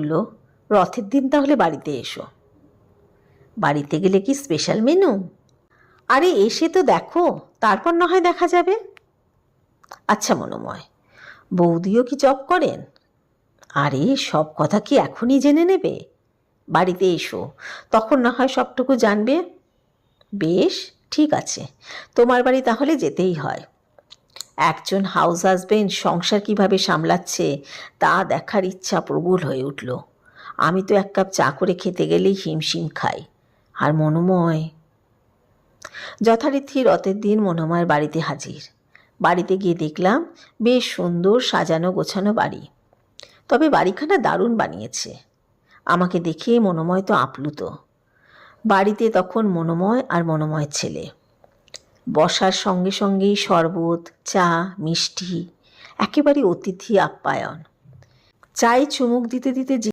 বলল, রথের দিন তাহলে বাড়িতে এসো। বাড়িতে গেলে কি স্পেশাল মেনু? আরে এসে তো দেখো, তারপর না হয় দেখা যাবে। আচ্ছা মনোময়, বৌদিও কি জব করেন? আরে সব কথা কি এখনই জেনে নেবে? বাড়িতে এসো, তখন না হয় সবটুকু জানবে। বেশ, ঠিক আছে, তোমার বাড়ি তাহলে যেতেই হয়। একজন হাউস হাজবেন্ড সংসার কিভাবে সামলাচ্ছে তা দেখার ইচ্ছা প্রবল হয়ে উঠল। আমি তো এক কাপ চা করে খেতে গেলেই হিমশিম খাই। আর মনোময়। যথারীতি রথের দিন মনোময়ের বাড়িতে হাজির। বাড়িতে গিয়ে দেখলাম বেশ সুন্দর সাজানো গোছানো বাড়ি। তবে বাড়িখানা দারুণ বানিয়েছে। আমাকে দেখে মনোময় তো আপ্লুত। বাড়িতে তখন মনোময় আর মনোময়ের ছেলে। বসার সঙ্গে সঙ্গেই শরবত, চা, মিষ্টি, একেবারে অতিথি আপ্যায়ন। চায়ে চুমুক দিতে দিতে